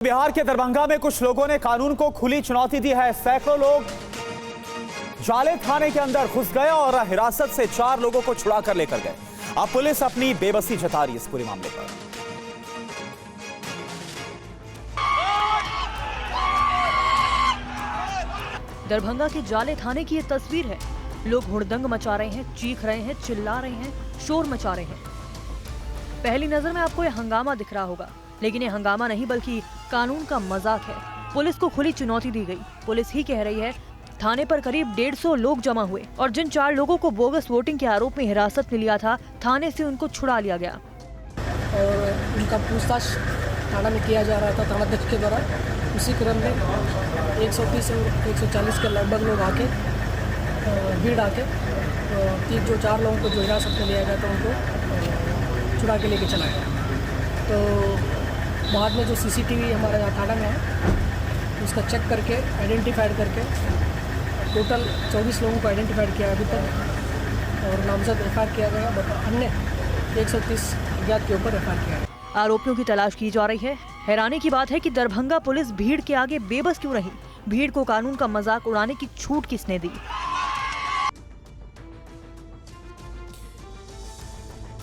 बिहार के दरभंगा में कुछ लोगों ने कानून को खुली चुनौती दी है। सैकड़ों लोग जाले थाने के अंदर घुस गए और हिरासत से 4 लोगों को छुड़ा कर लेकर गए। अब पुलिस अपनी बेबसी जता रही है इस पूरे मामले पर। दरभंगा के जाले थाने की ये तस्वीर है। लोग हुड़दंग मचा रहे हैं, चीख रहे हैं, चिल्ला रहे हैं, शोर मचा रहे हैं। पहली नजर में आपको ये हंगामा दिख रहा होगा, लेकिन ये हंगामा नहीं बल्कि कानून का मजाक है। पुलिस को खुली चुनौती दी गई। पुलिस ही कह रही है थाने पर करीब 150 लोग जमा हुए और जिन 4 लोगों को बोगस वोटिंग के आरोप में हिरासत में लिया था, थाने से उनको छुड़ा लिया गया और उनका पूछताछ थाना में किया जा रहा था थानाध्यक्ष के द्वारा। उसी क्रम में 130 और 140 के लगभग लोग आके भीड़ आके 4 लोगों को जो हिरासत में लिया गया था उनको छुड़ा के लेके चला गया। तो बाद में जो CCTV हमारे यहाँ थाना में है उसका चेक करके आइडेंटिफाइड करके टोटल 24 लोगों को आइडेंटिफाइड किया अभी तक और नामजद FIR किया गया। बट अन्य 130 अज्ञात के ऊपर FIR किया गया। आरोपियों की तलाश की जा रही है। हैरानी की बात है कि दरभंगा पुलिस भीड़ के आगे बेबस क्यों रही? भीड़ को कानून का मजाक उड़ाने की छूट किसने दी?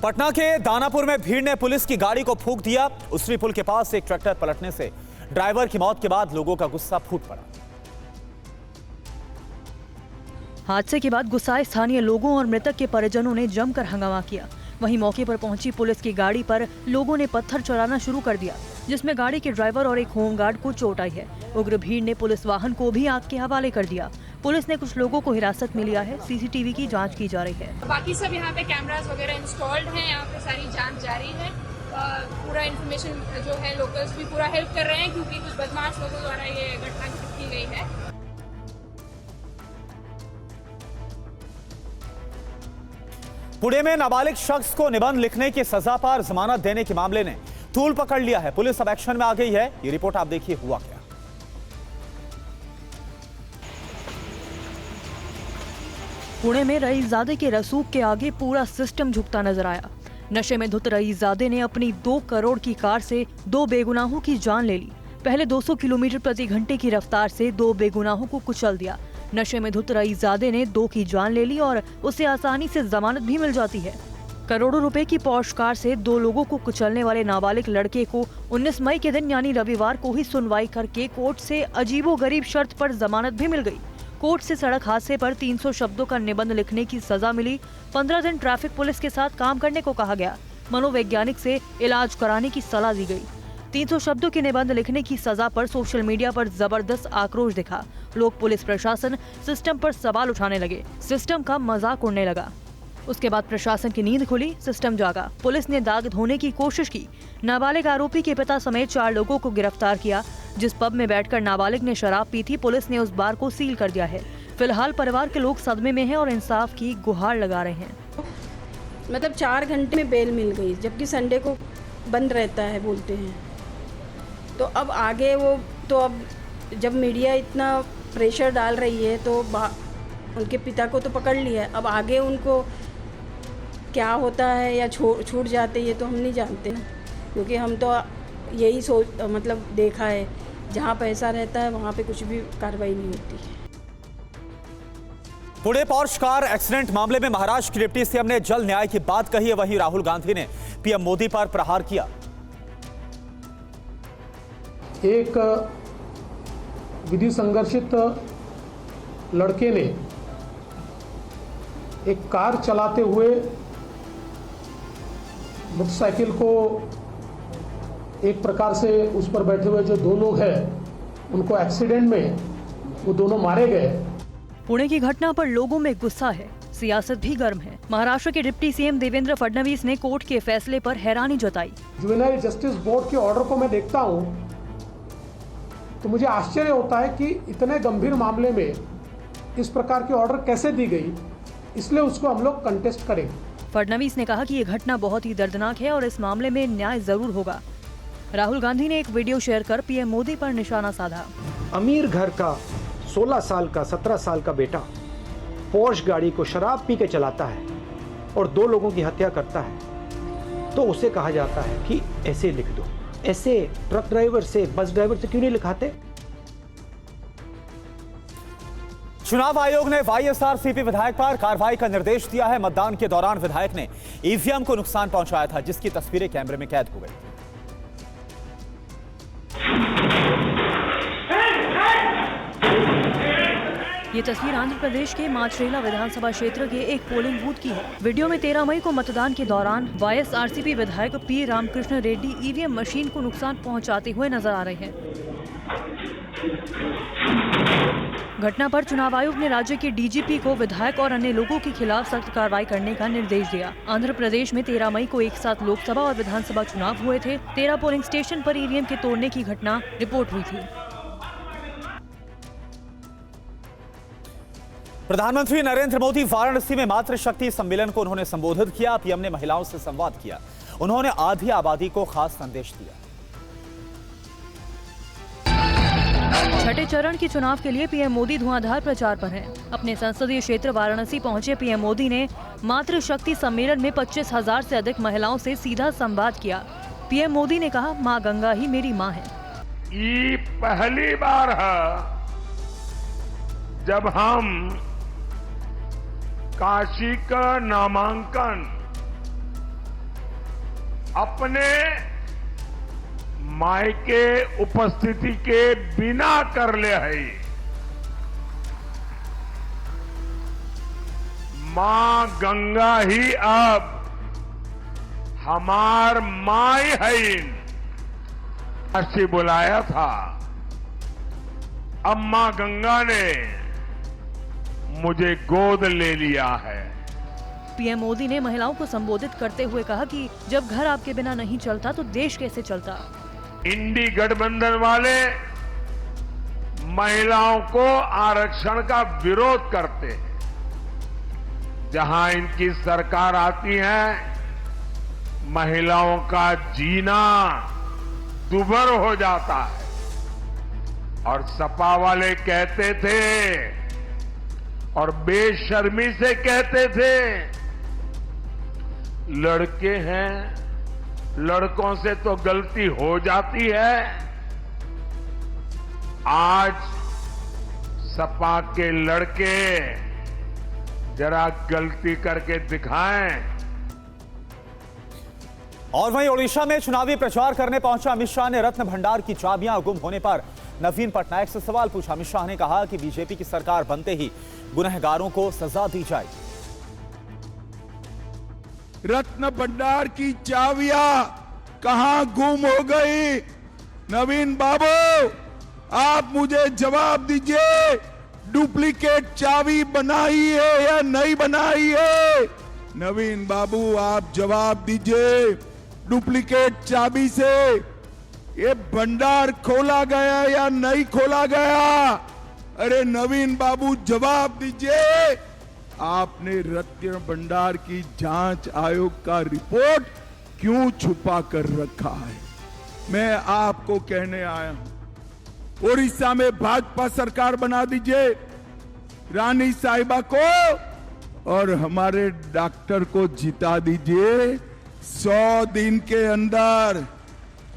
पटना के दानापुर में भीड़ ने पुलिस की गाड़ी को फूंक दिया। उसरी पुल के पास एक ट्रैक्टर पलटने से ड्राइवर की मौत के बाद लोगों का गुस्सा फूट पड़ा। हादसे के बाद गुस्साए स्थानीय लोगों और मृतक के परिजनों ने जमकर हंगामा किया। वहीं मौके पर पहुंची पुलिस की गाड़ी पर लोगों ने पत्थर चलाना शुरू कर दिया, जिसमें गाड़ी के ड्राइवर और एक होमगार्ड को चोट आई है। उग्र भीड़ ने पुलिस वाहन को भी आग के हवाले कर दिया। पुलिस ने कुछ लोगों को हिरासत में लिया है। CCTV की जांच की जा रही है। बाकी सब यहाँ पे कैमरास वगैरह इंस्टॉल्ड हैं। यहाँ पे सारी जांच जारी है। पूरा इन्फॉर्मेशन जो है लोकल्स भी पूरा हेल्प कर रहे हैं क्योंकि कुछ बदमाश लोगों द्वारा ये घटना की गई है। पुणे में नाबालिग शख्स को निबंध लिखने की सजा पर जमानत देने के मामले ने तूल पकड़ लिया है। पुलिस अब एक्शन में आ गई है। ये रिपोर्ट आप देखिए हुआ क्या। पुणे में रईसजादे के रसूख के आगे पूरा सिस्टम झुकता नजर आया। नशे में धुत रईसजादे ने अपनी 2 करोड़ की कार से 2 बेगुनाहों की जान ले ली। पहले 200 किलोमीटर प्रति घंटे की रफ्तार से 2 बेगुनाहों को कुचल दिया। नशे में धुत रईसजादे ने 2 की जान ले ली और उसे आसानी से जमानत भी मिल जाती है। करोड़ों रुपए की पॉश कार से 2 लोगों को कुचलने वाले नाबालिग लड़के को 19 मई के दिन यानी रविवार को ही सुनवाई करके कोर्ट से अजीबोगरीब शर्त पर जमानत भी मिल गई। कोर्ट से सड़क हादसे पर 300 शब्दों का निबंध लिखने की सजा मिली। 15 दिन ट्रैफिक पुलिस के साथ काम करने को कहा गया। मनोवैज्ञानिक से इलाज कराने की सलाह दी गई। 300 शब्दों के निबंध लिखने की सजा पर सोशल मीडिया पर जबरदस्त आक्रोश दिखा। लोग पुलिस प्रशासन सिस्टम पर सवाल उठाने लगे। सिस्टम का मजाक उड़ने लगा। उसके बाद प्रशासन की नींद खुली, सिस्टम जागा। पुलिस ने दाग धोने की कोशिश की। नाबालिग आरोपी के पिता समेत 4 लोगों को गिरफ्तार किया। जिस पब में बैठकर नाबालिग ने शराब पी थी, पुलिस ने उस बार को सील कर दिया है। फिलहाल परिवार के लोग सदमे में हैं और इंसाफ की गुहार लगा रहे हैं। मतलब 4 घंटे में बेल मिल गई, जबकि संडे को बंद रहता है बोलते हैं। तो अब आगे अब जब मीडिया इतना प्रेशर डाल रही है तो उनके पिता को तो पकड़ लिया है। अब आगे उनको क्या होता है या छूट जाते ये तो हम नहीं जानते, क्योंकि हम तो यही मतलब देखा है जहाँ पैसा रहता है वहाँ पे कुछ भी कार्रवाई नहीं होती है। पुणे पॉर्श कार एक्सीडेंट मामले में महाराष्ट्र की डिप्टी सीएम ने जल्द न्याय की बात कही है। वहीं राहुल गांधी ने PM मोदी पर प्रहार किया। एक विधि संघर्षित लड़के ने एक कार चलाते हुए मोटरसाइकिल को एक प्रकार से उस पर बैठे हुए जो 2 लोग हैं उनको एक्सीडेंट में वो दोनों मारे गए। पुणे की घटना पर लोगों में गुस्सा है, सियासत भी गर्म है। महाराष्ट्र के डिप्टी सीएम देवेंद्र फडणवीस ने कोर्ट के फैसले पर हैरानी जताई। जुवेनाइल जस्टिस बोर्ड के ऑर्डर को मैं देखता हूं तो मुझे आश्चर्य होता है कि इतने गंभीर मामले में इस प्रकार की ऑर्डर कैसे दी गई, इसलिए उसको हम लोग कंटेस्ट करेंगे। फडणवीस ने कहा कि ये घटना बहुत ही दर्दनाक है और इस मामले में न्याय जरूर होगा। राहुल गांधी ने एक वीडियो शेयर कर PM मोदी पर निशाना साधा। अमीर घर का 16 साल का 17 साल का बेटा पोर्श गाड़ी को शराब पी के चलाता है और 2 लोगों की हत्या करता है, तो उसे कहा जाता है कि ऐसे लिख दो, ऐसे ट्रक ड्राइवर से, बस ड्राइवर से क्यों नहीं लिखाते? चुनाव आयोग ने वाईएसआरसीपी विधायक पर कार्रवाई का निर्देश दिया है। मतदान के दौरान विधायक ने ईवीएम को नुकसान पहुंचाया था, जिसकी तस्वीरें कैमरे में कैद हो गई। ये तस्वीर आंध्र प्रदेश के माचरेला विधानसभा क्षेत्र के एक पोलिंग बूथ की है। वीडियो में 13 मई को मतदान के दौरान वाईएसआरसीपी विधायक P Ramakrishna Reddy EVM machine को नुकसान पहुंचाते हुए नजर आ रहे हैं। घटना पर चुनाव आयोग ने राज्य के डीजीपी को विधायक और अन्य लोगों के खिलाफ सख्त कार्रवाई करने का निर्देश दिया। आंध्र प्रदेश में 13 मई को एक साथ लोकसभा और विधानसभा चुनाव हुए थे। 13 पोलिंग स्टेशन पर ईवीएम के तोड़ने की घटना रिपोर्ट हुई थी। प्रधानमंत्री नरेंद्र मोदी वाराणसी में मातृशक्ति सम्मेलन को उन्होंने संबोधित किया। पीएम ने महिलाओं से संवाद किया। उन्होंने आधी आबादी को खास संदेश दिया। छठे चरण के चुनाव के लिए पीएम मोदी धुआंधार प्रचार पर हैं। अपने संसदीय क्षेत्र वाराणसी पहुंचे पीएम मोदी ने मातृशक्ति सम्मेलन में 25,000 से अधिक महिलाओं से सीधा संवाद किया। पीएम मोदी ने कहा, मां गंगा ही मेरी मां है। ये पहली बार है जब हम काशी का नामांकन अपने मायके उपस्थिति के बिना कर ले है। मां गंगा ही अब हमार माई है। काशी बुलाया था, अब मां गंगा ने मुझे गोद ले लिया है। पीएम मोदी ने महिलाओं को संबोधित करते हुए कहा कि जब घर आपके बिना नहीं चलता तो देश कैसे चलता। इंडी गठबंधन वाले महिलाओं को आरक्षण का विरोध करते हैं। जहां इनकी सरकार आती है, महिलाओं का जीना दुभर हो जाता है। और सपा वाले कहते थे और बेशर्मी से कहते थे, लड़के हैं, लड़कों से तो गलती हो जाती है। आज सपा के लड़के जरा गलती करके दिखाएं। और वहीं ओडिशा में चुनावी प्रचार करने पहुंचा अमित शाह ने रत्न भंडार की चाबियां गुम होने पर नवीन पटनायक से सवाल पूछा। अमित शाह ने कहा कि बीजेपी की सरकार बनते ही गुनहगारों को सजा दी जाएगी। रत्न भंडार की चाबियां कहां गुम हो गई? नवीन बाबू, आप मुझे जवाब दीजिए, डुप्लीकेट चाबी बनाई है या नहीं बनाई है? नवीन बाबू, आप जवाब दीजिए। डुप्लीकेट चाबी से ये भंडार खोला गया या नहीं खोला गया? अरे नवीन बाबू, जवाब दीजिए। आपने रत्न भंडार की जांच आयोग का रिपोर्ट क्यों छुपा कर रखा है? मैं आपको कहने आया हूं, उड़ीसा में भाजपा सरकार बना दीजिए, रानी साहिबा को और हमारे डॉक्टर को जिता दीजिए। 100 दिन के अंदर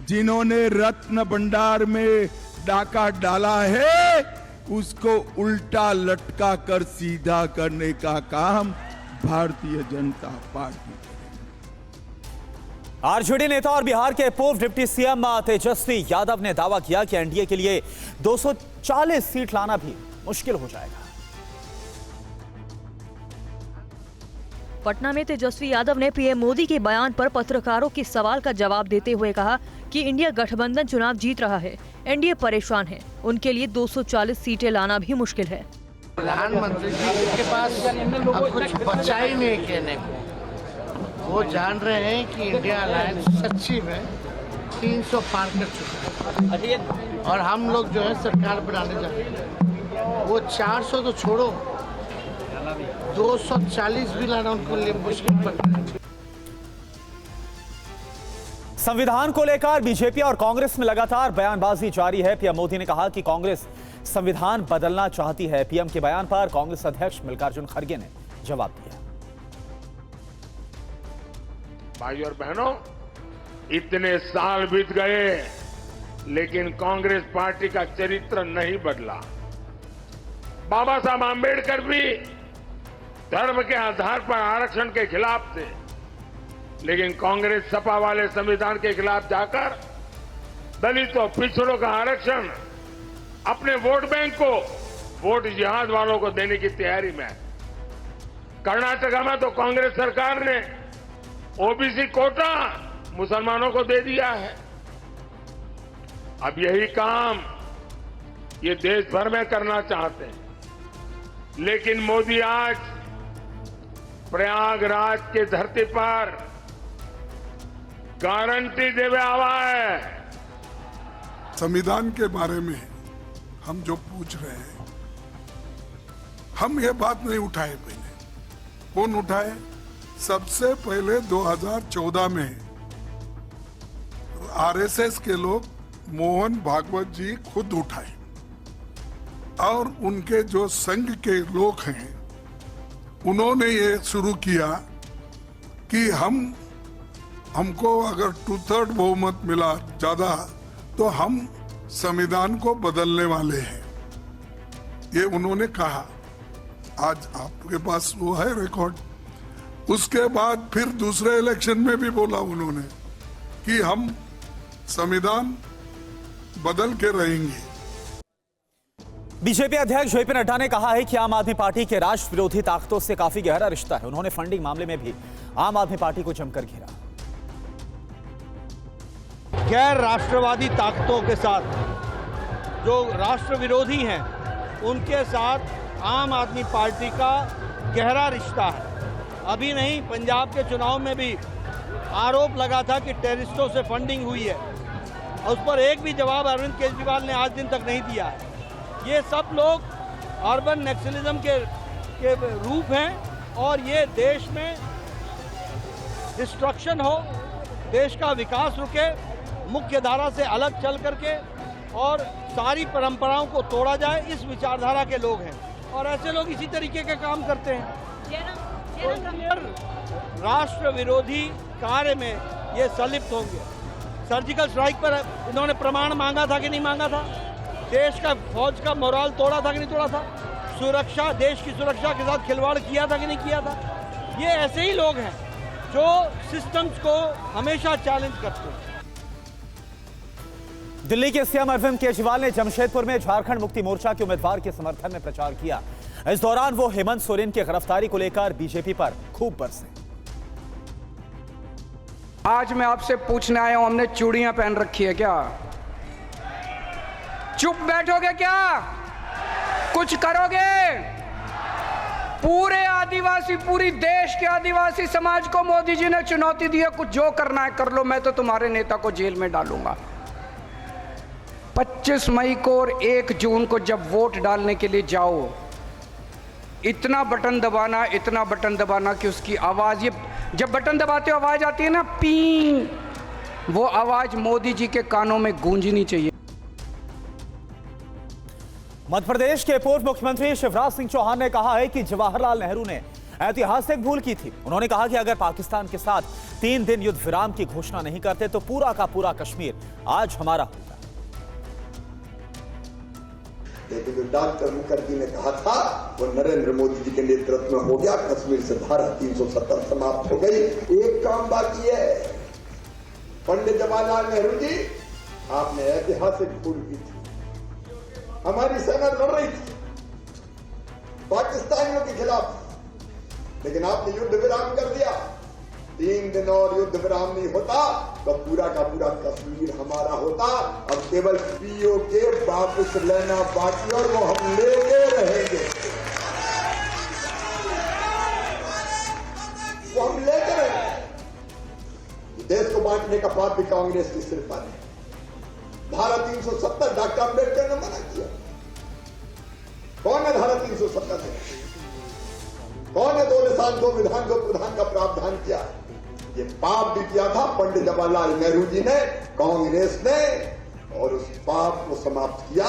जिन्होंने रत्न भंडार में डाका डाला है, उसको उल्टा लटका कर सीधा करने का काम भारतीय जनता पार्टी करेगी। आरजेडी नेता और बिहार के पूर्व डिप्टी सीएम तेजस्वी यादव ने दावा किया कि एनडीए के लिए 240 सीट लाना भी मुश्किल हो जाएगा। पटना में तेजस्वी यादव ने पीएम मोदी के बयान पर पत्रकारों के सवाल का जवाब देते हुए कहा कि इंडिया गठबंधन चुनाव जीत रहा है, एनडीए परेशान है, उनके लिए 240 सीटें लाना भी मुश्किल है। प्रधानमंत्री जी के पास अब कुछ बचा ही नहीं कहने को। वो जान रहे हैं कि इंडिया अलायंस सच्ची में 300 पार कर चुका है और हम लोग जो है सरकार बनाने जा रहे हैं। वो 400 तो छोड़ो, 240 भी लाना उनको लिए मुश्किल पड़ रहा है। संविधान को लेकर बीजेपी और कांग्रेस में लगातार बयानबाजी जारी है। पीएम मोदी ने कहा कि कांग्रेस संविधान बदलना चाहती है। पीएम के बयान पर कांग्रेस अध्यक्ष मल्लिकार्जुन खड़गे ने जवाब दिया। भाई और बहनों, इतने साल बीत गए लेकिन कांग्रेस पार्टी का चरित्र नहीं बदला। बाबा साहब आंबेडकर भी धर्म के आधार पर आरक्षण के खिलाफ थे, लेकिन कांग्रेस सपा वाले संविधान के खिलाफ जाकर दलितों पिछड़ों का आरक्षण अपने वोट बैंक को वोट जिहाद वालों को देने की तैयारी में। कर्नाटका में तो कांग्रेस सरकार ने ओबीसी कोटा मुसलमानों को दे दिया है। अब यही काम ये देश भर में करना चाहते हैं, लेकिन मोदी आज प्रयागराज के धरती पर गारंटी देवे आवा है। संविधान के बारे में हम जो पूछ रहे हैं, हम ये बात नहीं उठाए। पहले कौन उठाए? सबसे पहले 2014 में आरएसएस के लोग मोहन भागवत जी खुद उठाए और उनके जो संघ के लोग हैं उन्होंने ये शुरू किया कि हमको अगर 2/3 बहुमत मिला ज्यादा तो हम संविधान को बदलने वाले हैं, ये उन्होंने कहा। आज आपके पास वो है रिकॉर्ड। उसके बाद फिर दूसरे इलेक्शन में भी बोला उन्होंने कि हम संविधान बदल के रहेंगे। बीजेपी अध्यक्ष जेपी नड्डा ने कहा है कि आम आदमी पार्टी के राष्ट्र विरोधी ताकतों से काफी गहरा रिश्ता है। उन्होंने फंडिंग मामले में भी आम आदमी पार्टी को जमकर घेरा। गैर राष्ट्रवादी ताकतों के साथ जो राष्ट्र विरोधी हैं उनके साथ आम आदमी पार्टी का गहरा रिश्ता है। अभी नहीं, पंजाब के चुनाव में भी आरोप लगा था कि टेररिस्टों से फंडिंग हुई है और उस पर एक भी जवाब अरविंद केजरीवाल ने आज दिन तक नहीं दिया है। ये सब लोग अर्बन नक्सलिज्म के रूप हैं और ये देश में डिस्ट्रक्शन हो, देश का विकास रुके, मुख्य धारा से अलग चल करके और सारी परंपराओं को तोड़ा जाए, इस विचारधारा के लोग हैं और ऐसे लोग इसी तरीके के काम करते हैं। राष्ट्र विरोधी कार्य में ये संलिप्त होंगे। सर्जिकल स्ट्राइक पर इन्होंने प्रमाण मांगा था कि नहीं मांगा था? देश का फौज का मोराल तोड़ा था कि नहीं तोड़ा था? सुरक्षा, देश की सुरक्षा के साथ खिलवाड़ किया था कि नहीं किया था? ये ऐसे ही लोग हैं जो सिस्टम्स को हमेशा चैलेंज करते हैं। दिल्ली के सीएम अरविंद केजरीवाल ने जमशेदपुर में झारखंड मुक्ति मोर्चा के उम्मीदवार के समर्थन में प्रचार किया। इस दौरान वो हेमंत सोरेन की गिरफ्तारी को लेकर बीजेपी पर खूब बरसे। आज मैं आपसे पूछने आया हूं, हमने चूड़ियां पहन रखी है क्या? चुप बैठोगे क्या? कुछ करोगे? पूरे आदिवासी, पूरी देश के आदिवासी समाज को मोदी जी ने चुनौती दी है, कुछ जो करना है कर लो, मैं तो तुम्हारे नेता को जेल में डालूंगा। 25 मई को और 1 जून को जब वोट डालने के लिए जाओ, इतना बटन दबाना कि उसकी आवाज, ये जब बटन दबाते हो आवाज आती है ना, पी, वो आवाज मोदी जी के कानों में गूंजनी चाहिए। मध्य प्रदेश के पूर्व मुख्यमंत्री शिवराज सिंह चौहान ने कहा है कि जवाहरलाल नेहरू ने ऐतिहासिक भूल की थी। उन्होंने कहा कि अगर पाकिस्तान के साथ 3 दिन युद्ध विराम की घोषणा नहीं करते तो पूरा का पूरा कश्मीर आज हमारा होता। लेकिन जो डॉक्टर मुखर्जी ने कहा था वो नरेंद्र मोदी जी के नेतृत्व में हो गया। कश्मीर से धारा 370 समाप्त हो गई। एक काम बाकी है। पंडित जवाहरलाल नेहरू जी, आपने ऐतिहासिक भूल की थी। हमारी सेना लड़ रही थी पाकिस्तानियों के खिलाफ, लेकिन आपने युद्ध विराम कर दिया। 3 दिन और युद्ध विराम नहीं होता तो पूरा का पूरा कश्मीर हमारा होता। अब केवल पीओ के वापस लेना बाकी और वो हम लेके रहेंगे, वो हम लेके रहेंगे। देश को बांटने का पाप भी कांग्रेस की सिर पर है। धारा 370 डॉक्टर अम्बेडकर ने मना किया। कौन है धारा 370 है? कौन है 2 निशान 2 विधान 2 प्रधान का प्रावधान किया? ये पाप भी किया था पंडित जवाहरलाल नेहरू जी ने, कांग्रेस ने, और उस पाप को समाप्त किया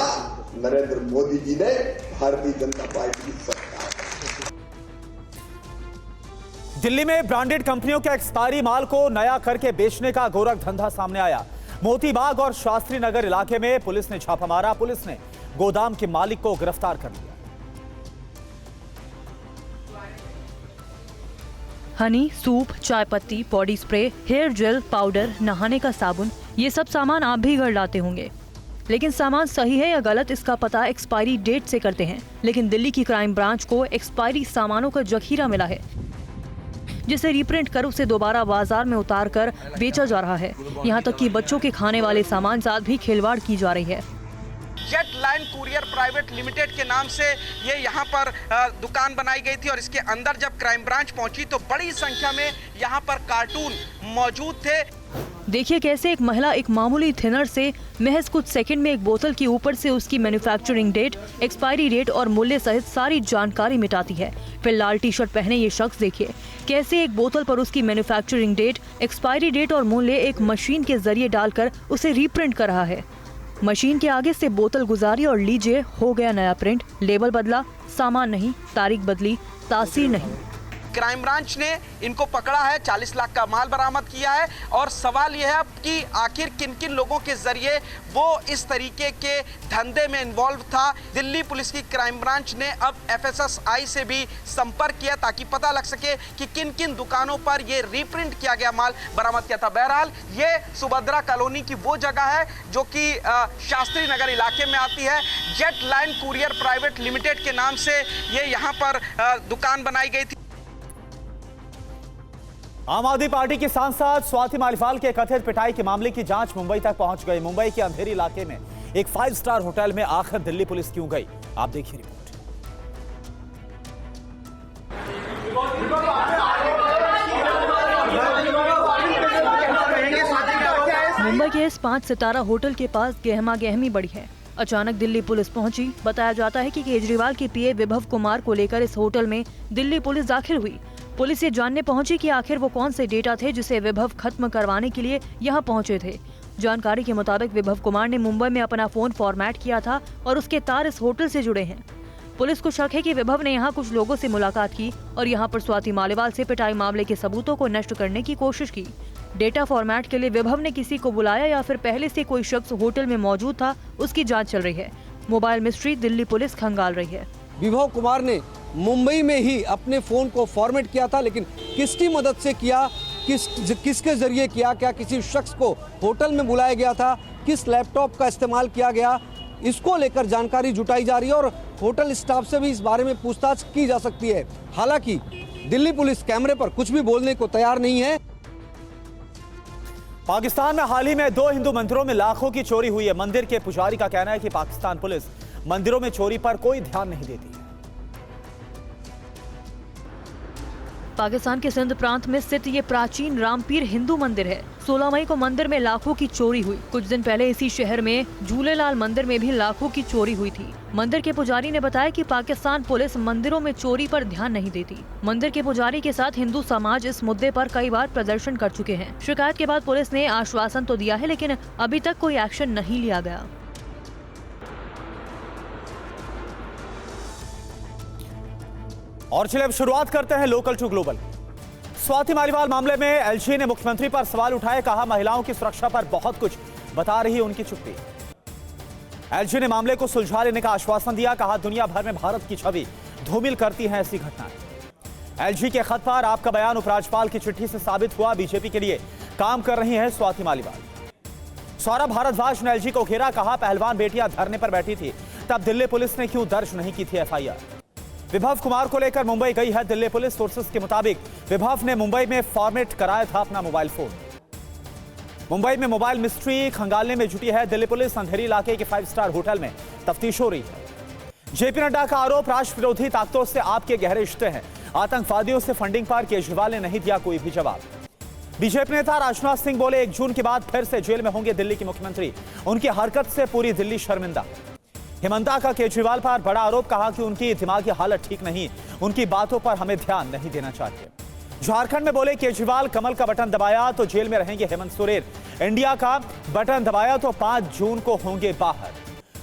नरेंद्र मोदी जी ने, भारतीय जनता पार्टी की सरकार। दिल्ली में ब्रांडेड कंपनियों के एक्सपायरी माल को नया करके बेचने का गोरख धंधा सामने आया। मोतीबाग और शास्त्री नगर इलाके में पुलिस ने छापा मारा। पुलिस ने गोदाम के मालिक को गिरफ्तार कर लिया। हनी, सूप, चाय पत्ती, body spray, hair gel, powder, नहाने का साबुन, ये सब सामान आप भी घर लाते होंगे, लेकिन सामान सही है या गलत इसका पता एक्सपायरी डेट से करते हैं। लेकिन दिल्ली की क्राइम ब्रांच को एक्सपायरी सामानों का जखीरा मिला है, जिसे रिप्रिंट कर उसे दोबारा बाजार में उतार कर बेचा जा रहा है। यहाँ तक कि बच्चों के खाने वाले सामान साथ भी खिलवाड़ की जा रही है। Jet line courier private limited के नाम से ये यहाँ पर दुकान बनाई गई थी और इसके अंदर जब क्राइम ब्रांच पहुंची तो बड़ी संख्या में यहाँ पर कार्टून मौजूद थे। देखिए कैसे एक महिला एक मामूली थिनर से महज कुछ सेकंड में एक बोतल के ऊपर से उसकी मैन्युफैक्चरिंग डेट, एक्सपायरी डेट और मूल्य सहित सारी जानकारी मिटाती है। फिर लाल टी शर्ट पहने ये शख्स देखिए कैसे एक बोतल पर उसकी मैन्युफैक्चरिंग डेट, एक्सपायरी डेट और मूल्य एक मशीन के जरिए डालकर उसे रीप्रिंट कर रहा है। मशीन के आगे से बोतल गुजारी और लीजिए हो गया नया प्रिंट। लेबल बदला, सामान नहीं, तारीख बदली, तासीर नहीं। क्राइम ब्रांच ने इनको पकड़ा है, 40 लाख का माल बरामद किया है और सवाल यह है कि आखिर किन किन लोगों के जरिए वो इस तरीके के धंधे में इन्वॉल्व था। दिल्ली पुलिस की क्राइम ब्रांच ने अब FSSI से भी संपर्क किया ताकि पता लग सके कि किन किन दुकानों पर ये रीप्रिंट किया गया माल बरामद किया था। बहरहाल ये सुभद्रा कॉलोनी की वो जगह है जो कि शास्त्री नगर इलाके में आती है। Jet line courier private limited के नाम से ये यहाँ पर दुकान बनाई गई थी। आम आदमी पार्टी की सांसद स्वाति मालीवाल के कथित पिटाई के मामले की जांच मुंबई तक पहुंच गई। मुंबई के अंधेरी इलाके में एक 5 स्टार होटल में आखिर दिल्ली पुलिस क्यों गई, आप देखिए रिपोर्ट। मुंबई के इस 5 सितारा होटल के पास गहमा गहमी बढ़ी है। अचानक दिल्ली पुलिस पहुंची। बताया जाता है कि केजरीवाल के पीए विभव कुमार को लेकर इस होटल में दिल्ली पुलिस दाखिल हुई। पुलिस ये जानने पहुंची कि आखिर वो कौन से डेटा थे जिसे विभव खत्म करवाने के लिए यहां पहुंचे थे। जानकारी के मुताबिक विभव कुमार ने मुंबई में अपना फोन फॉर्मेट किया था और उसके तार इस होटल से जुड़े हैं। पुलिस को शक है कि विभव ने यहां कुछ लोगों से मुलाकात की और यहां पर स्वाति मालीवाल से पिटाई मामले के सबूतों को नष्ट करने की कोशिश की। डेटा फॉर्मेट के लिए विभव ने किसी को बुलाया या फिर पहले से कोई शख्स होटल में मौजूद था, उसकी जाँच चल रही है। मोबाइल मिस्ट्री दिल्ली पुलिस खंगाल रही है। विभव कुमार ने मुंबई में ही अपने फोन को फॉर्मेट किया था, लेकिन किसकी मदद से किया, किसके जरिए किया, क्या किसी शख्स को होटल में बुलाया गया था, किस लैपटॉप का इस्तेमाल किया गया, इसको लेकर जानकारी जुटाई जा रही है और होटल स्टाफ से भी इस बारे में पूछताछ की जा सकती है। हालांकि दिल्ली पुलिस कैमरे पर कुछ भी बोलने को तैयार नहीं है। पाकिस्तान में हाल ही में 2 हिंदू मंदिरों में लाखों की चोरी हुई है। मंदिर के पुजारी का कहना है कि पाकिस्तान पुलिस मंदिरों में चोरी पर कोई ध्यान नहीं देती। पाकिस्तान के सिंध प्रांत में स्थित ये प्राचीन रामपीर हिंदू मंदिर है। 16 मई को मंदिर में लाखों की चोरी हुई। कुछ दिन पहले इसी शहर में झूलेलाल मंदिर में भी लाखों की चोरी हुई थी। मंदिर के पुजारी ने बताया कि पाकिस्तान पुलिस मंदिरों में चोरी पर ध्यान नहीं देती। मंदिर के पुजारी के साथ हिंदू समाज इस मुद्दे पर कई बार प्रदर्शन कर चुके हैं। शिकायत के बाद पुलिस ने आश्वासन तो दिया है, लेकिन अभी तक कोई एक्शन नहीं लिया गया। और चलिए अब शुरुआत करते हैं local to global. Swati Maliwal मामले में एलजी ने मुख्यमंत्री पर सवाल उठाए। कहा महिलाओं की सुरक्षा पर बहुत कुछ बता रही है उनकी चुप्पी। एलजी ने मामले को सुलझा लेने का आश्वासन दिया। कहा दुनिया भर में भारत की छवि धूमिल करती है ऐसी घटनाएं। एलजी के खत पर आपका बयान उपराज्यपाल की चिट्ठी से साबित हुआ। बीजेपी के लिए काम कर रही है स्वाति मालीवाल। सौरभ भारद्वाज ने एलजी को घेरा। कहा पहलवान बेटियां धरने पर बैठी थी, तब दिल्ली पुलिस ने क्यों दर्ज नहीं की थी FIR। विभव कुमार को लेकर मुंबई गई है दिल्ली पुलिस। सोर्सेस के मुताबिक विभव ने मुंबई में फॉर्मेट कराया था अपना मोबाइल फोन। मुंबई में मोबाइल मिस्ट्री खंगालने में जुटी है दिल्ली पुलिस। अंधेरी इलाके के 5 स्टार होटल में तफ्तीश हो रही है। जेपी नड्डा का आरोप राष्ट्र विरोधी ताकतों से आपके गहरे रिश्ते हैं। आतंकवादियों से फंडिंग पर केजरीवाल ने नहीं दिया कोई भी जवाब। बीजेपी नेता राजनाथ सिंह बोले 1 जून के बाद फिर से जेल में होंगे दिल्ली के मुख्यमंत्री। उनकी हरकत से पूरी दिल्ली शर्मिंदा। हेमंता का केजरीवाल पर बड़ा आरोप। कहा कि उनकी दिमागी हालत ठीक नहीं, उनकी बातों पर हमें ध्यान नहीं देना चाहिए। झारखंड में बोले केजरीवाल कमल का बटन दबाया तो जेल में रहेंगे हेमंत सोरेन। इंडिया का बटन दबाया तो 5 जून को होंगे बाहर।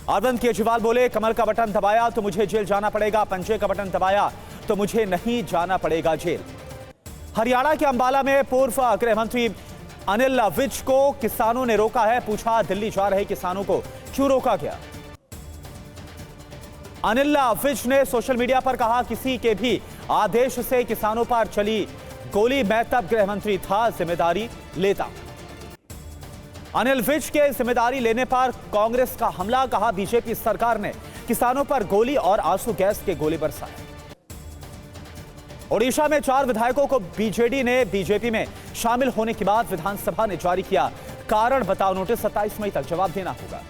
अरविंद केजरीवाल बोले कमल का बटन दबाया तो मुझे जेल जाना पड़ेगा, पंजे का बटन दबाया तो मुझे नहीं जाना पड़ेगा जेल। हरियाणा के अंबाला में पूर्व गृह मंत्री अनिल विज को किसानों ने रोका है। पूछा, दिल्ली जा रहे किसानों को क्यों रोका गया? अनिल विज ने सोशल मीडिया पर कहा, किसी के भी आदेश से किसानों पर चली गोली, मैं तब गृह मंत्री था, जिम्मेदारी लेता। अनिल विज के जिम्मेदारी लेने पर कांग्रेस का हमला। कहा, बीजेपी सरकार ने किसानों पर गोली और आंसू गैस के गोले बरसाए। ओडिशा में 4 विधायकों को बीजेडी ने बीजेपी में शामिल होने के बाद विधानसभा ने जारी किया कारण बताओ नोटिस। 27 मई तक जवाब देना होगा।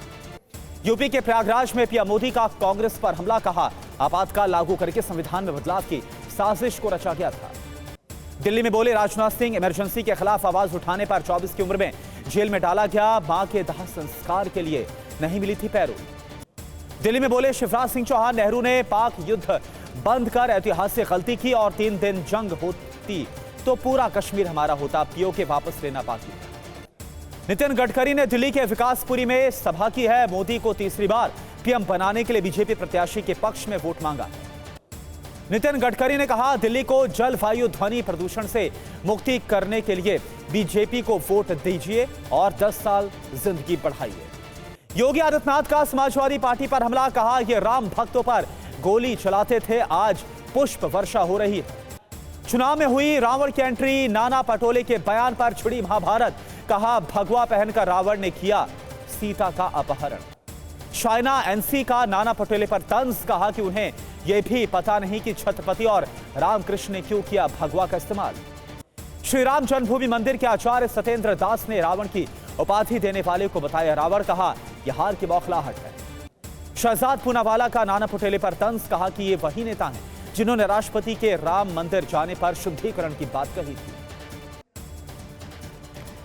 यूपी के प्रयागराज में पीएम मोदी का कांग्रेस पर हमला। कहा, आपातकाल लागू करके संविधान में बदलाव की साजिश को रचा गया था। दिल्ली में बोले राजनाथ सिंह, इमरजेंसी के खिलाफ आवाज उठाने पर 24 की उम्र में जेल में डाला गया। मां के दाह संस्कार के लिए नहीं मिली थी पैरोल। दिल्ली में बोले शिवराज सिंह चौहान, नेहरू ने पाक युद्ध बंद कर ऐतिहासिक गलती की और 3 दिन जंग होती तो पूरा कश्मीर हमारा होता। पीओके वापस लेना बाकी। नितिन गडकरी ने दिल्ली के विकासपुरी में सभा की है। मोदी को तीसरी बार पीएम बनाने के लिए बीजेपी प्रत्याशी के पक्ष में वोट मांगा। नितिन गडकरी ने कहा, दिल्ली को जलवायु ध्वनि प्रदूषण से मुक्ति करने के लिए बीजेपी को वोट दीजिए और 10 साल जिंदगी बढ़ाइए। योगी आदित्यनाथ का समाजवादी पार्टी पर हमला। कहा, यह राम भक्तों पर गोली चलाते थे, आज पुष्प वर्षा हो रही है। चुनाव में हुई रावण की एंट्री। नाना पटोले के बयान पर छिड़ी महाभारत। कहा, भगवा पहनकर रावण ने किया सीता का अपहरण। शाइना एनसी का नाना पटोले पर तंज। कहा कि उन्हें यह भी पता नहीं कि छत्रपति और रामकृष्ण ने क्यों किया भगवा का इस्तेमाल। श्री राम जन्मभूमि मंदिर के आचार्य सत्येंद्र दास ने रावण की उपाधि देने वाले को बताया रावण। कहा, यह हार की बौखलाहट है। शहजाद पूनावाला का नाना पटोले पर तंज। कहा कि ये वही नेता हैं जिन्होंने राष्ट्रपति के राम मंदिर जाने पर शुद्धिकरण की बात कही थी।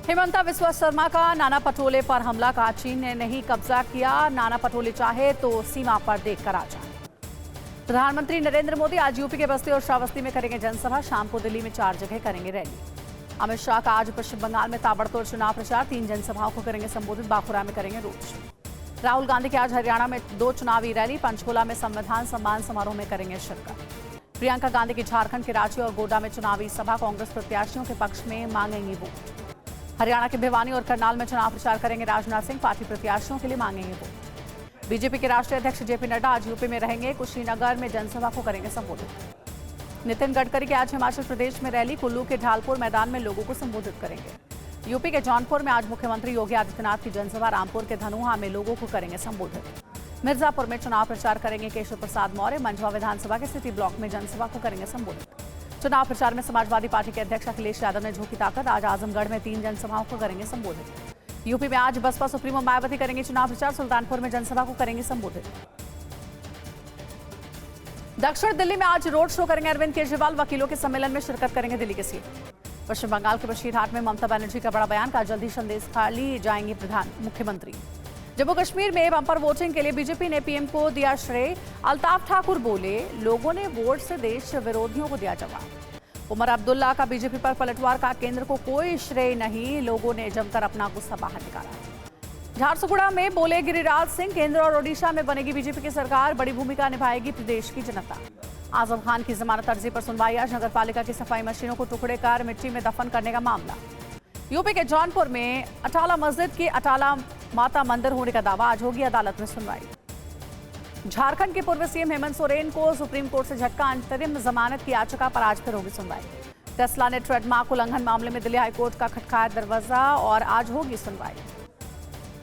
हिमंता बिस्वा शर्मा का नाना पटोले पर हमला। का चीन ने नहीं कब्जा किया, नाना पटोले चाहे तो सीमा पर देखकर आ जाए। प्रधानमंत्री नरेंद्र मोदी आज यूपी के बस्ती और श्रावस्ती में करेंगे जनसभा। शाम को दिल्ली में 4 जगह करेंगे रैली। अमित शाह का आज पश्चिम बंगाल में ताबड़तोड़ चुनाव प्रचार। 3 जनसभाओं को करेंगे संबोधित। बांकुरा में करेंगे रोड शो। राहुल गांधी के आज हरियाणा में 2 चुनावी रैली। पंचकुला में संविधान सम्मान समारोह में करेंगे शिरकत। प्रियंका गांधी की झारखंड के रांची और गोड्डा में चुनावी सभा। कांग्रेस प्रत्याशियों के पक्ष में मांगेंगी वोट। हरियाणा के भिवानी और करनाल में चुनाव प्रचार करेंगे राजनाथ सिंह। पार्टी प्रत्याशियों के लिए मांगेंगे वोट। बीजेपी के राष्ट्रीय अध्यक्ष जेपी नड्डा आज यूपी में रहेंगे। कुशीनगर में जनसभा को करेंगे संबोधित। नितिन गडकरी के आज हिमाचल प्रदेश में रैली। कुल्लू के ढालपुर मैदान में लोगों को संबोधित करेंगे। यूपी के जौनपुर में आज मुख्यमंत्री योगी आदित्यनाथ की जनसभा। रामपुर के धनुहा में लोगों को करेंगे संबोधित। मिर्जापुर में चुनाव प्रचार करेंगे केशव प्रसाद मौर्य। मंझवा विधानसभा के सिटी ब्लॉक में जनसभा को करेंगे संबोधित। चुनाव प्रचार में समाजवादी पार्टी के अध्यक्ष अखिलेश यादव ने झोंकी ताकत। आज आजमगढ़ में 3 जनसभाओं को करेंगे संबोधित। यूपी में आज बसपा सुप्रीमो मायावती करेंगे चुनाव प्रचार। सुल्तानपुर में जनसभा को करेंगे संबोधित। दक्षिण दिल्ली में आज रोड शो करेंगे अरविंद केजरीवाल। वकीलों के सम्मेलन में शिरकत करेंगे दिल्ली के सीएम। पश्चिम बंगाल के बशीरहाट में ममता बनर्जी का बड़ा बयान। का जल्दी संदेश खाली जाएंगे मुख्यमंत्री। जम्मू कश्मीर में बंपर वोटिंग के लिए बीजेपी ने पीएम को दिया श्रेय। अल्ताफ ठाकुर बोले, लोगों ने वोट से देश विरोधियों को दिया जवाब। उमर अब्दुल्ला का बीजेपी पर पलटवार। का केंद्र को कोई श्रेय नहीं, लोगों ने जमकर अपना गुस्सा बाहर निकाला। झारसुगुड़ा में बोले गिरिराज सिंह, केंद्र और ओडिशा में बनेगी बीजेपी की सरकार। बड़ी भूमिका निभाएगी प्रदेश की जनता। आजम खान की जमानत अर्जी पर सुनवाई। आज नगर पालिका की सफाई मशीनों को टुकड़े कर मिट्टी में दफन करने का मामला। यूपी के जौनपुर में अटाला मस्जिद की अटाला माता मंदिर होने का दावा। आज होगी अदालत में सुनवाई। झारखंड के पूर्व सीएम हेमंत सोरेन को सुप्रीम कोर्ट से झटका। अंतरिम जमानत की याचिका पर आज फिर होगी सुनवाई। टेस्ला ने ट्रेडमार्क उल्लंघन मामले में दिल्ली हाईकोर्ट का खटखटाया दरवाजा और आज होगी सुनवाई।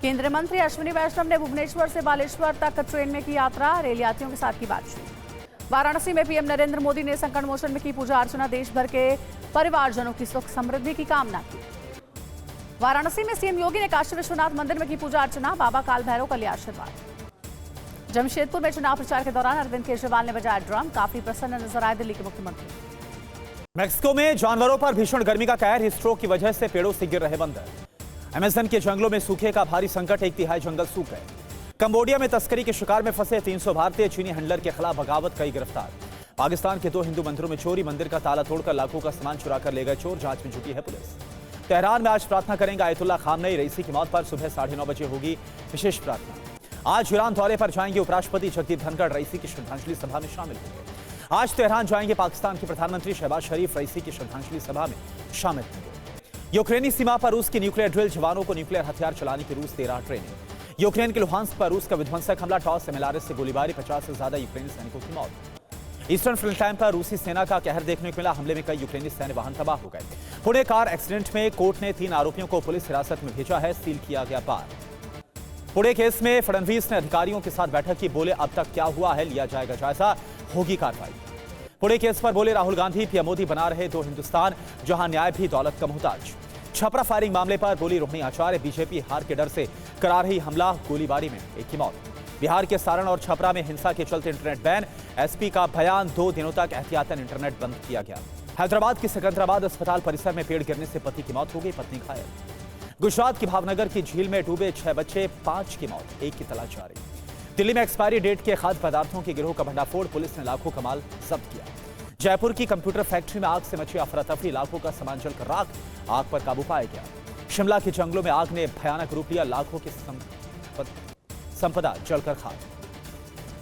केंद्रीय मंत्री अश्विनी वैष्णव ने भुवनेश्वर से बालेश्वर तक ट्रेन में की यात्रा। रेल यात्रियों के साथ की बातचीत। वाराणसी में पीएम नरेंद्र मोदी ने संकट मोचन में की पूजा अर्चना। देश भर के परिवारजनों की सुख समृद्धि की कामना की। वाराणसी में सीएम योगी ने काशी विश्वनाथ मंदिर में की पूजा अर्चना। बाबा काल भैरव का लिया आशीर्वाद। जमशेदपुर में चुनाव प्रचार के दौरान अरविंद केजरीवाल ने बजाया ड्रम। काफी प्रसन्न नजर आए दिल्ली के मुख्यमंत्री। मैक्सिको में जानवरों पर भीषण गर्मी का कहर। स्ट्रोक की वजह से पेड़ों से गिर रहे बंदर। अमेज़न के जंगलों में सूखे का भारी संकट। 1/3 जंगल सूख गए। कंबोडिया में तस्करी के शिकार में फंसे 300 भारतीय। चीनी हैंडलर के खिलाफ बगावत। कई गिरफ्तार। पाकिस्तान के 2 हिंदू मंदिरों में चोरी। मंदिर का ताला तोड़कर लाखों का सामान चुरा कर ले गए चोर। जांच में जुटी है पुलिस। तेहरान में आज प्रार्थना करेंगे आयतुल्ला खामनेई। रईसी की मौत पर सुबह 9:30 बजे होगी विशेष प्रार्थना। आज ईरान दौरे पर जाएंगे उपराष्ट्रपति जगदीप धनखड़। रईसी की श्रद्धांजलि सभा में शामिल होंगे। आज तेहरान जाएंगे पाकिस्तान के प्रधानमंत्री शहबाज शरीफ रईसी की श्रद्धांजलि सभा में शामिल होंगे। यूक्रेनी सीमा पर रूस की न्यूक्लियर ड्रिल, जवानों को न्यूक्लियर हथियार चलाने की रूस दे रहा ट्रेनिंग। यूक्रेन के लुहांस्क पर रूस का विध्वंसक हमला, टॉस से मिलारे से गोलीबारी, 50 से ज्यादा यूक्रेनी सैनिकों की मौत। ईस्टर्न फ्रंट लाइन पर रूसी सेना का कहर देखने को मिला, हमले में कई यूक्रेनी सैन्य वाहन तबाह हो गए। पुणे कार एक्सीडेंट में कोर्ट ने 3 आरोपियों को पुलिस हिरासत में भेजा है, सील किया गया बार। पुणे केस में फडणवीस ने अधिकारियों के साथ बैठक की, बोले अब तक क्या हुआ है लिया जाएगा जायजा, होगी कार्रवाई। पुणे केस पर बोले राहुल गांधी, पीएम मोदी बना रहे 2 हिंदुस्तान, जहां न्याय भी दौलत का मोहताज। छपरा फायरिंग मामले पर बोली रोहिणी आचार्य, बीजेपी हार के डर से करा रही हमला, गोलीबारी में एक की मौत। बिहार के सारण और छपरा में हिंसा के चलते इंटरनेट बैन, एसपी का बयान, 2 दिनों तक एहतियातन इंटरनेट बंद किया गया। हैदराबाद के सिकंदराबाद अस्पताल परिसर में पेड़ गिरने से पति की मौत हो गई, पत्नी घायल। गुजरात की भावनगर की झील में डूबे 6 बच्चे, 5 की मौत, 1 की तलाश जारी। दिल्ली में एक्सपायरी डेट के खाद्य पदार्थों के गिरोह का भंडाफोड़, पुलिस ने लाखों का माल जब्त किया। जयपुर की कंप्यूटर फैक्ट्री में आग से मची अफरा तफरी, लाखों का सामान जलकर राख, आग पर काबू पाया गया। शिमला के जंगलों में आग ने भयानक रूप लिया, लाखों की संपदा जलकर खाक।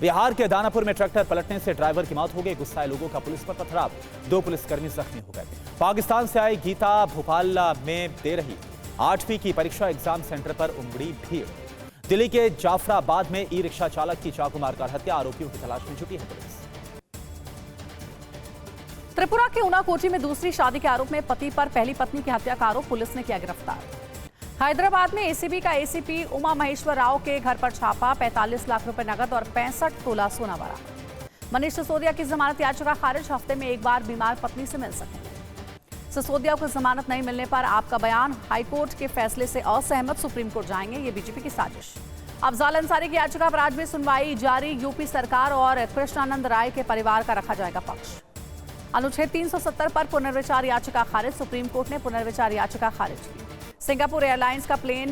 बिहार के दानापुर में ट्रैक्टर पलटने से ड्राइवर की मौत हो गई, गुस्साए लोगों का पुलिस पर पथराव, 2 पुलिसकर्मी जख्मी हो गए। पाकिस्तान से आई गीता भोपाल में दे रही 8वीं की परीक्षा, एग्जाम सेंटर पर उमड़ी भीड़। दिल्ली के जाफराबाद में ई रिक्शा चालक की चाकू मारकर हत्या, आरोपियों की तलाश में जुटी है पुलिस। त्रिपुरा के ऊनाकोटी में दूसरी शादी के आरोप में पति पर पहली पत्नी की हत्या का आरोप पुलिस ने किया गिरफ्तार। हैदराबाद में एसीबी का एसीपी उमा महेश्वर राव के घर पर छापा, 45 लाख रुपए नकद और 65 तोला सोना बरामद। मनीष सिसोदिया की जमानत याचिका खारिज, हफ्ते में एक बार बीमार पत्नी से मिल सकें। सिसोदिया को जमानत नहीं मिलने पर आपका बयान, हाईकोर्ट के फैसले से असहमत, सुप्रीम कोर्ट जाएंगे, ये बीजेपी की साजिश। अफजाल अंसारी की याचिका पर आज भी सुनवाई जारी, यूपी सरकार और कृष्णानंद राय के परिवार का रखा जाएगा पक्ष। अनुच्छेद 370 पर पुनर्विचार याचिका खारिज, सुप्रीम कोर्ट ने पुनर्विचार याचिका खारिज की। सिंगापुर एयरलाइंस का प्लेन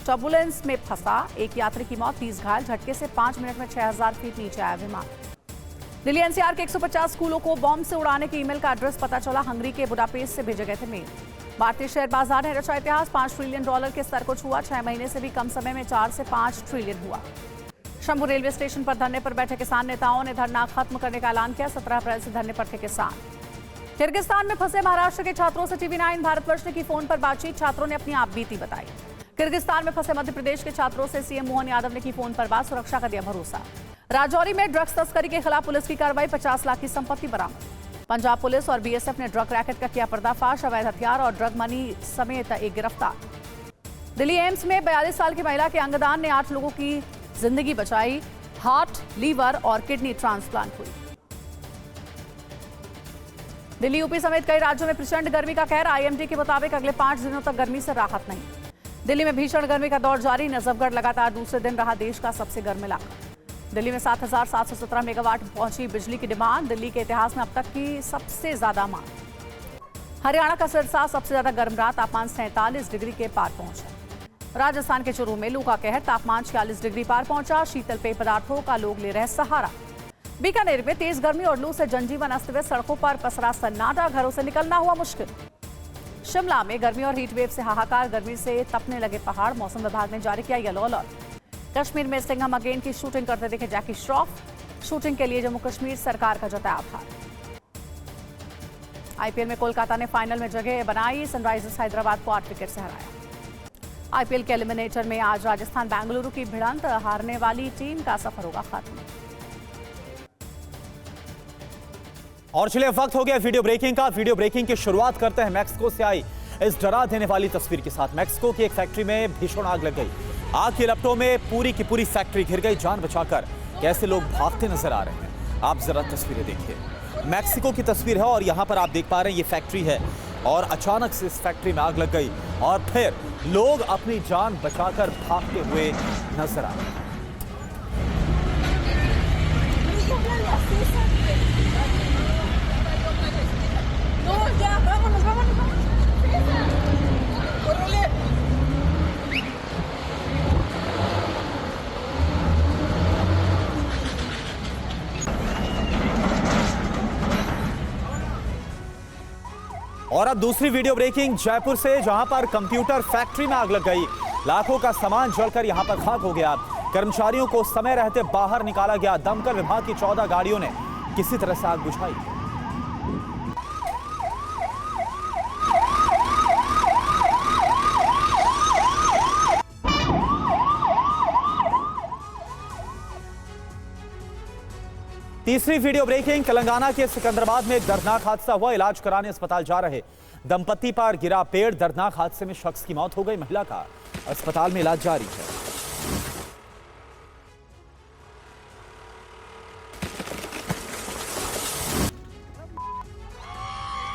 टर्बुलेंस में फंसा, एक यात्री की मौत, 30 घायल, झटके से 5 मिनट में 6000 फीट नीचे आया विमान। दिल्ली एनसीआर के 150 स्कूलों को बॉम्ब से उड़ाने के ईमेल का एड्रेस पता चला, हंगरी के बुडापेस्ट से भेजे गए थे मेल। भारतीय शेयर बाजार ने रचा इतिहास, $5 ट्रिलियन के स्तर को छुआ, 6 महीने से भी कम समय में 4 से 5 ट्रिलियन हुआ। शंभू रेलवे स्टेशन पर धरने पर बैठे किसान नेताओं ने धरना खत्म करने का ऐलान किया, 17 अप्रैल से धरने पर थे किसान। किर्गिस्तान में फंसे महाराष्ट्र के छात्रों से टीवी9 भारतवर्ष ने की फोन पर बातचीत, छात्रों ने अपनी आप बीती बताई। किर्गिस्तान में फंसे मध्य प्रदेश के छात्रों से सीएम मोहन यादव ने की फोन पर बात, सुरक्षा का दिया भरोसा। राजौरी में ड्रग्स तस्करी के खिलाफ पुलिस की कार्रवाई, 50 लाख की संपत्ति बरामद। पंजाब पुलिस और बीएसएफ ने ड्रग रैकेट का किया पर्दाफाश, अवैध हथियार और ड्रग मनी समेत एक गिरफ्तार। दिल्ली एम्स में 42 साल की महिला के अंगदान ने 8 लोगों की जिंदगी बचाई, हार्ट, लीवर और किडनी ट्रांसप्लांट हुई। दिल्ली यूपी समेत कई राज्यों में प्रचंड गर्मी का कहर, आईएमडी के मुताबिक अगले 5 दिनों तक गर्मी से राहत नहीं। दिल्ली में भीषण गर्मी का दौर जारी, नजफगढ़ लगातार दूसरे दिन रहा देश का सबसे गर्म इलाका। दिल्ली में 7,717 मेगावाट पहुंची बिजली की डिमांड, दिल्ली के इतिहास में अब तक की सबसे ज्यादा मांग। हरियाणा का सिरसा सबसे ज्यादा गर्म रहा, तापमान 47 डिग्री के पार पहुंचा। राजस्थान के चूरू में लू का कहर, तापमान 46 डिग्री पार पहुंचा, शीतल पेय पदार्थों का लोग ले रहे सहारा। बीकानेर में तेज गर्मी और लू से जनजीवन अस्त व्यस्त, सड़कों पर पसरा सन्नाटा, घरों से निकलना हुआ मुश्किल। शिमला में गर्मी और हीट वेव से हाहाकार, गर्मी से तपने लगे पहाड़, मौसम विभाग ने जारी किया येलो अलर्ट। कश्मीर में सिंघम अगेन की शूटिंग करते दिखे जैकी श्रॉफ, शूटिंग के लिए जम्मू कश्मीर सरकार का जताया आभार। आईपीएल में कोलकाता ने फाइनल में जगह बनाई, सनराइजर्स हैदराबाद को 8 विकेट से हराया। आईपीएल के एलिमिनेटर में आज राजस्थान बेंगलुरु की भिड़ंत, हारने वाली टीम का सफर होगा खत्म। और चलिए वक्त हो गया वीडियो ब्रेकिंग का। वीडियो ब्रेकिंग की शुरुआत करते हैं मैक्सिको से आई इस डरा देने वाली तस्वीर के साथ। मैक्सिको की एक फैक्ट्री में भीषण आग लग गई, आग की लपटों में पूरी की पूरी फैक्ट्री घिर गई, जान बचाकर कैसे लोग भागते नजर आ रहे हैं आप जरा तस्वीरें देखिए। मैक्सिको की तस्वीर है और यहाँ पर आप देख पा रहे हैं ये फैक्ट्री है और अचानक से इस फैक्ट्री में आग लग गई और फिर लोग अपनी जान बचाकर भागते हुए नजर आ रहे हैं। और अब दूसरी वीडियो ब्रेकिंग जयपुर से, जहां पर कंप्यूटर फैक्ट्री में आग लग गई, लाखों का सामान जलकर यहां पर खाक हो गया। कर्मचारियों को समय रहते बाहर निकाला गया। दमकल विभाग की 14 गाड़ियों ने किसी तरह से आग बुझाई। तीसरी वीडियो ब्रेकिंग, तेलंगाना के सिकंदराबाद में एक दर्दनाक हादसा हुआ। इलाज कराने अस्पताल जा रहे दंपत्ति पर गिरा पेड़। दर्दनाक हादसे में शख्स की मौत हो गई। महिला का अस्पताल में इलाज जारी है।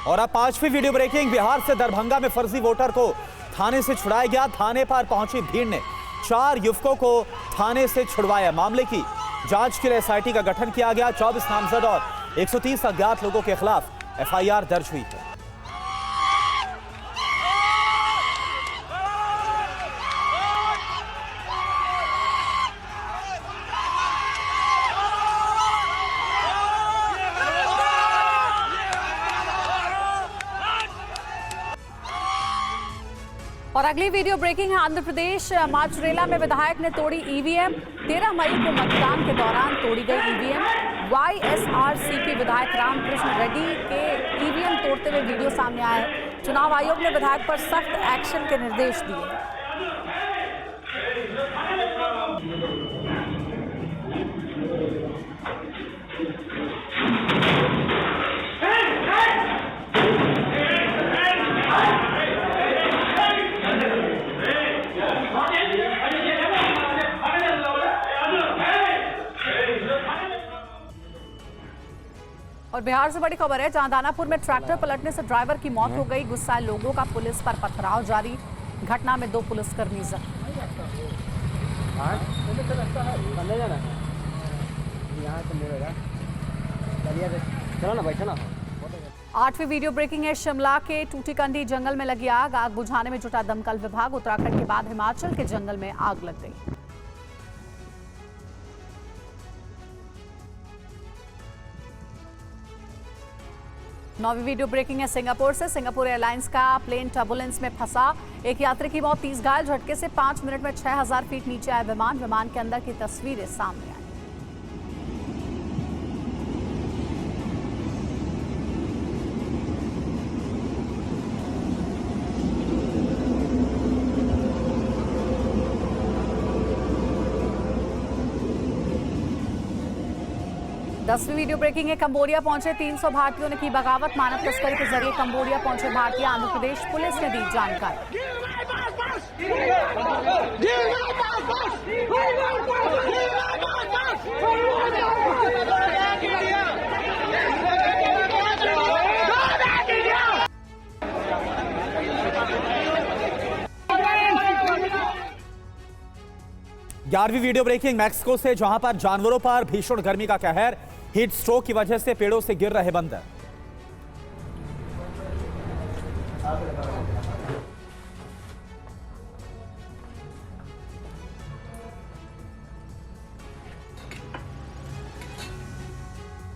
और अब पांचवी वीडियो ब्रेकिंग, बिहार से दरभंगा में फर्जी वोटर को थाने से छुड़ाया गया। थाने पर पहुंची भीड़ ने 4 युवकों को थाने से छुड़वाया। मामले की जांच के लिए एसआईटी का गठन किया गया। 24 नामजद और 130 अज्ञात लोगों के खिलाफ एफआईआर दर्ज हुई है। और अगली वीडियो ब्रेकिंग है, आंध्र प्रदेश माचरेला में विधायक ने तोड़ी ईवीएम। 13 मई को मतदान के दौरान तोड़ी गई ईवीएम। YSRCP विधायक रामकृष्ण रेड्डी के ईवीएम तोड़ते हुए वीडियो सामने आए। चुनाव आयोग ने विधायक पर सख्त एक्शन के निर्देश दिए। और बिहार से बड़ी खबर है, जहां दानापुर में ट्रैक्टर पलटने से ड्राइवर की मौत हो गई। गुस्साए लोगों का पुलिस पर पथराव जारी। घटना में 2 पुलिसकर्मी जख्मी। 8वीं वीडियो ब्रेकिंग है, शिमला के टूटीकंडी जंगल में लगी आग। आग बुझाने में जुटा दमकल विभाग। उत्तराखंड के बाद हिमाचल के जंगल में आग लग गई। 9वीं वीडियो ब्रेकिंग है सिंगापुर से। सिंगापुर एयरलाइंस का प्लेन टर्बुलेंस में फंसा। एक यात्री की मौत, 30 घायल। झटके से 5 मिनट में 6000 फीट नीचे आया विमान। विमान के अंदर की तस्वीरें सामने आई। दसवीं वीडियो ब्रेकिंग है, कंबोडिया पहुंचे 300 भारतीयों ने की बगावत। मानव तस्करी के जरिए कंबोडिया पहुंचे भारतीय। आंध्र प्रदेश पुलिस ने दी जानकारी। ग्यारहवीं वीडियो ब्रेकिंग मैक्सिको से, जहां पर जानवरों पर भीषण गर्मी का कहर। हीट स्ट्रोक की वजह से पेड़ों से गिर रहे बंदर।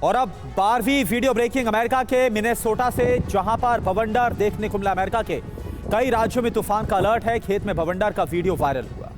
और अब 12वीं वीडियो ब्रेकिंग अमेरिका के मिनेसोटा से, जहां पर बवंडर देखने को मिला। अमेरिका के कई राज्यों में तूफान का अलर्ट है। खेत में बवंडर का वीडियो वायरल हुआ।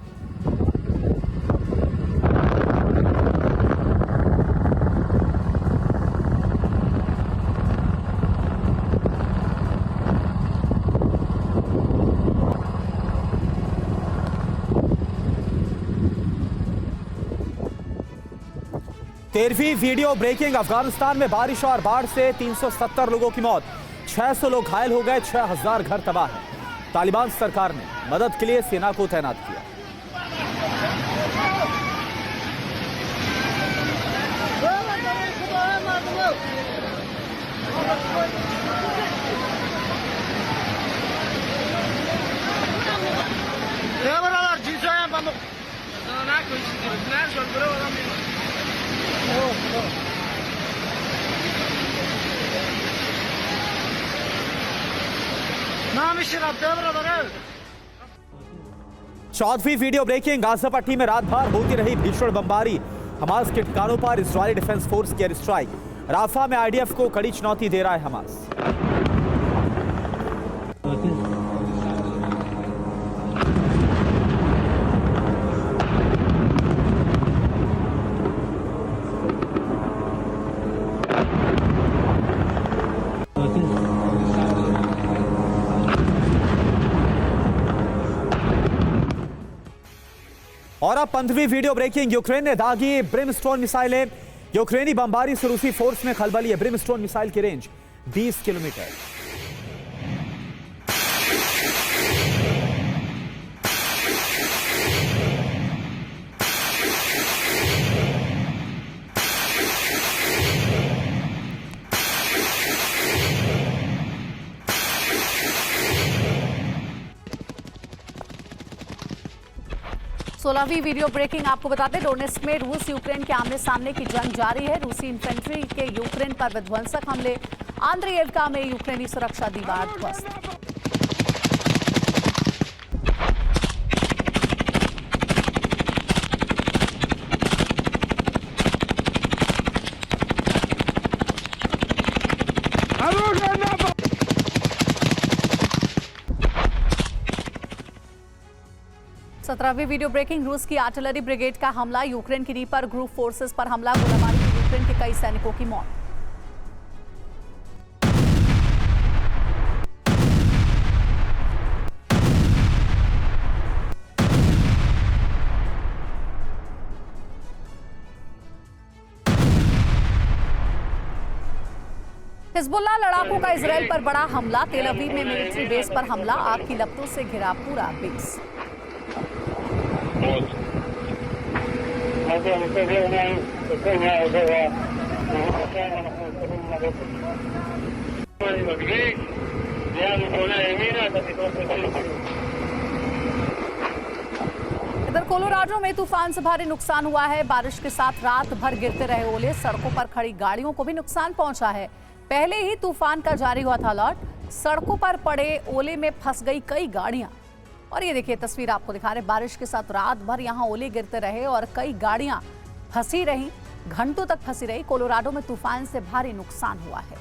तेरहवीं वीडियो ब्रेकिंग, अफगानिस्तान में बारिश और बाढ़ से 370 लोगों की मौत। 600 लोग घायल हो गए। 6000 घर तबाह है। तालिबान सरकार ने मदद के लिए सेना को तैनात किया। चौथी वीडियो ब्रेकिंग, गाजा पट्टी में रात भर होती रही भीषण बमबारी। हमास के ठिकानों पर इजरायली डिफेंस फोर्स की एयर स्ट्राइक। राफा में आईडीएफ को कड़ी चुनौती दे रहा है हमास। और अब 15वीं वीडियो ब्रेकिंग। यूक्रेन ने दागी ब्रिमस्टोन मिसाइलें। यूक्रेनी बमबारी से रूसी फोर्स में खलबली है। ब्रिमस्टोन मिसाइल की रेंज 20 किलोमीटर। सोलहवीं वीडियो ब्रेकिंग आपको बता दें, डोनेट्स्क में रूस यूक्रेन के आमने सामने की जंग जारी है। रूसी इन्फेंट्री के यूक्रेन पर विध्वंसक हमले। आंद्रिएवका में यूक्रेनी सुरक्षा दीवार ध्वस्त। सत्रहवीं वीडियो ब्रेकिंग। रूस की आर्टिलरी ब्रिगेड का हमला। यूक्रेन की रीपर ग्रुप फोर्सेस पर हमला। गोलाबारी में यूक्रेन के कई सैनिकों की मौत। हिजबुल्लाह लड़ाकों का इजराइल पर बड़ा हमला। तेल अवीव में मिलिट्री बेस पर हमला। आग की लपटों से घिरा पूरा बेस। इधर कोलोराडो में तूफान से भारी नुकसान हुआ है। बारिश के साथ रात भर गिरते रहे ओले। सड़कों पर खड़ी गाड़ियों को भी नुकसान पहुंचा है। पहले ही तूफान का जारी हुआ था अलर्ट। सड़कों पर पड़े ओले में फंस गई कई गाड़ियां। और ये देखिए तस्वीर आपको दिखा रहे, बारिश के साथ रात भर यहां ओले गिरते रहे और कई गाड़ियां फंसी रही, घंटों तक फंसी रही। कोलोराडो में तूफान से भारी नुकसान हुआ है।